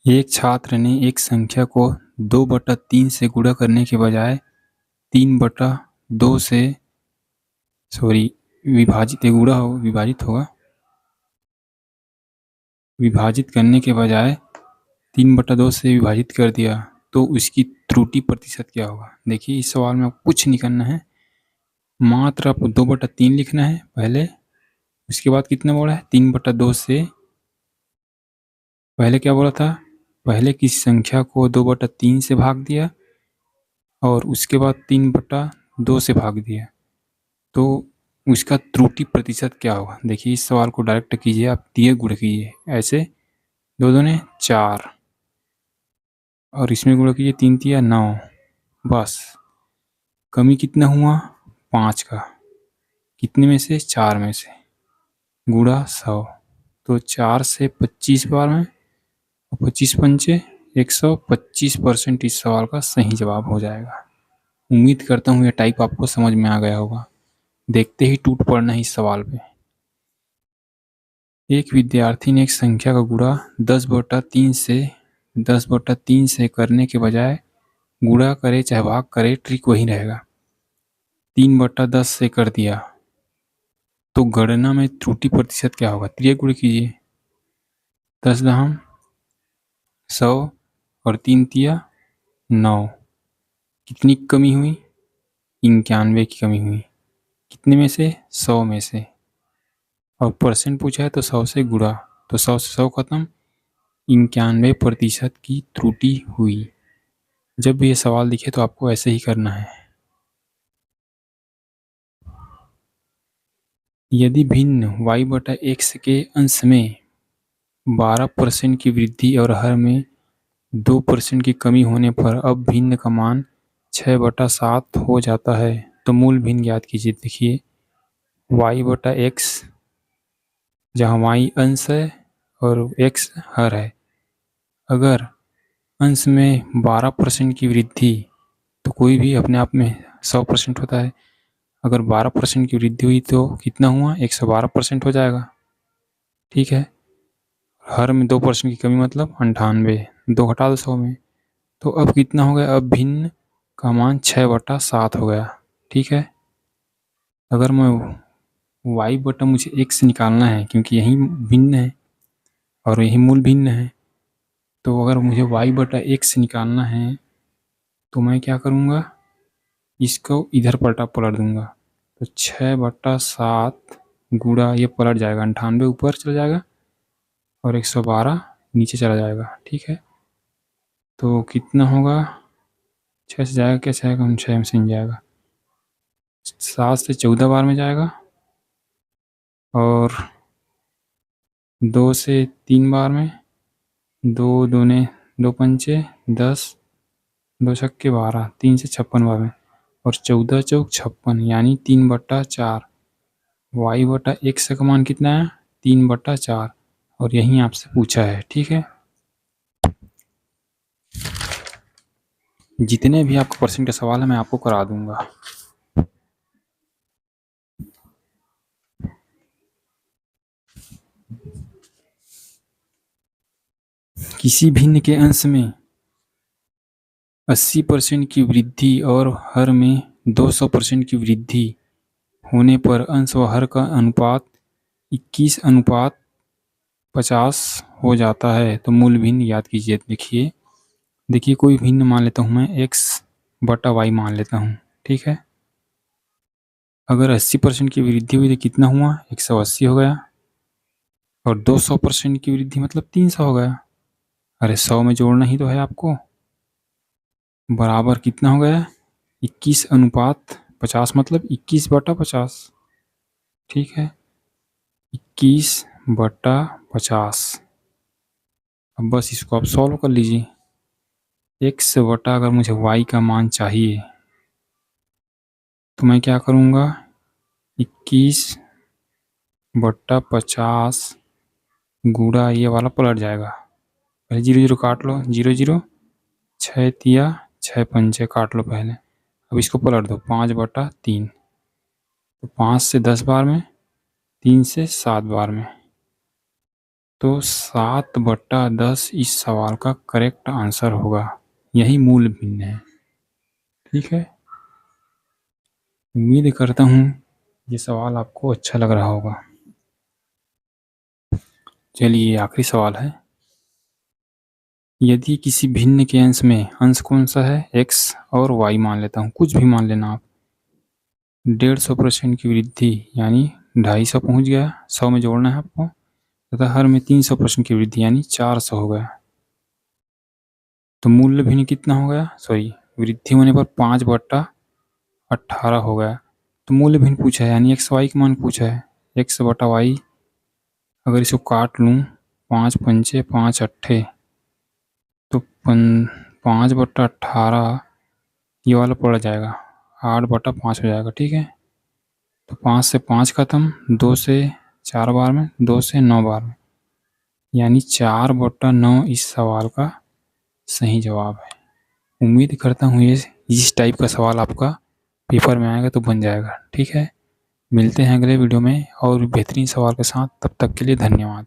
एक छात्र ने एक संख्या को 2/3 से गुणा करने के बजाय 3/2 से विभाजित करने के बजाय 3/2 से विभाजित कर दिया तो उसकी त्रुटि प्रतिशत क्या होगा। देखिए इस सवाल में आपको कुछ नहीं करना है, मात्र आपको 2/3 लिखना है पहले, उसके बाद कितना बोला है 3/2 से। पहले क्या बोला था, पहले किसी संख्या को 2/3 से भाग दिया और उसके बाद 3/2 से भाग दिया, तो उसका त्रुटि प्रतिशत क्या होगा। देखिए इस सवाल को डायरेक्ट कीजिए, आप दिए गुणा कीजिए, ऐसे 2 दूने 4 और इसमें गुणा कीजिए 3 तिया 9, बस कमी कितना हुआ 5 का, कितने में से 4 में से, गुणा 100, तो 4 से 25 बार में 25 पंचे 125% इस सवाल का सही जवाब हो जाएगा। उम्मीद करता हूँ यह टाइप आपको समझ में आ गया होगा, देखते ही टूट पड़ना इस सवाल पे। एक विद्यार्थी ने एक संख्या का गुणा 10/3 से करने के बजाय गुणा करे चाहे भाग करे ट्रिक वही रहेगा, 3/10 से कर दिया, तो गणना में त्रुटि प्रतिशत क्या होगा। त्रिय गुण कीजिए, 10 दहम 100 और 3 तिया 9, कितनी कमी हुई 91 की कमी हुई, कितने में से 100 में से, और परसेंट पूछा है तो 100 से गुणा, तो 100 से 100 खत्म, 91% की त्रुटि हुई। जब भी ये सवाल दिखे तो आपको ऐसे ही करना है। यदि भिन्न y/x के अंश में 12% की वृद्धि और हर में 2% की कमी होने पर अब भिन्न का मान 6/7 हो जाता है, तो मूल भिन्न ज्ञात कीजिए। देखिए y/x, जहाँ y अंश है और x हर है, अगर अंश में 12% की वृद्धि, तो कोई भी अपने आप में 100% होता है, अगर 12% की वृद्धि हुई तो कितना हुआ 112% हो जाएगा, ठीक है। हर में 2% की कमी मतलब 98, 2 घटा दो 100 में, तो अब कितना हो गया, अब भिन्न का मान 6/7 हो गया, ठीक है। अगर मैं मुझे x निकालना है क्योंकि यही भिन्न है और यही मूल भिन्न है, तो अगर मुझे y/x निकालना है तो मैं क्या करूँगा, इसको इधर पलट दूंगा, तो 6/7 गुणा ये पलट जाएगा, 98 ऊपर चला जाएगा और 112 नीचे चला जाएगा, ठीक है। तो कितना होगा, 6 से जाएगा, कैसे आएगा, 6 में से नहीं जाएगा, 7 से 14 बार में जाएगा और 2 से 3 बार में, 2 दूने 2 पंचे 10, 2 छक्के 12, 3 से 56 बार में, और 14 चौक 56, यानी 3/4। y/x का मान कितना है 3/4, और यही आपसे पूछा है, ठीक है। जितने भी आपको परसेंट का सवाल है मैं आपको करा दूंगा। किसी भिन्न के अंश में 80% की वृद्धि और हर में 200% की वृद्धि होने पर अंश व हर का अनुपात 21:50 हो जाता है, तो मूल भिन्न याद कीजिए। देखिए कोई भिन्न मान लेता हूँ मैं, x/y मान लेता हूँ, ठीक है। अगर 80% की वृद्धि हुई तो कितना हुआ 180 हो गया, और 200% की वृद्धि मतलब 300 हो गया। अरे 100 में जोड़ना ही तो है आपको, बराबर कितना हो गया 21:50 मतलब 21/50, ठीक है, 21/50। अब बस इसको आप सॉल्व कर लीजिए, x बटा अगर मुझे y का मान चाहिए तो मैं क्या करूँगा, 21/50 गुणा ये वाला पलट जाएगा, पहले 0 0 काट लो, 0 0, 6 तिया 6 पंचे काट लो पहले, अब इसको पलट दो 5/3, तो 5 से 10 बार में, 3 से 7 बार में, तो 7/10 इस सवाल का करेक्ट आंसर होगा। यही मूल भिन्न है। ठीक है, उम्मीद करता हूँ ये सवाल आपको अच्छा लग रहा होगा। चलिए आखिरी सवाल है, यदि किसी भिन्न के अंश में, अंश कौन सा है, x और y मान लेता हूँ, कुछ भी मान लेना आप, 150% की वृद्धि यानी 250 पहुँच गया, 100 में जोड़ना है आपको, तथा हर में 300% की वृद्धि यानी 400 हो गया, तो मूल्य भिन्न कितना हो गया, सॉरी वृद्धि होने पर 5/18 हो गया। तो मूल्य भिन्न पूछा है यानी एक्स वाई का मान पूछा है, x/y अगर इसको काट लूँ 5 पंचे 5 अट्ठे, तो 5/18 ये वाला पड़ जाएगा, 8/5 हो जाएगा। ठीक है, तो 5 से 5 खत्म, 2 से 4 बार में, 2 से 9 बार में, यानी 4/9 इस सवाल का सही जवाब है। उम्मीद करता हूँ ये इस टाइप का सवाल आपका पेपर में आएगा तो बन जाएगा। ठीक है, मिलते हैं अगले वीडियो में और बेहतरीन सवाल के साथ, तब तक के लिए धन्यवाद।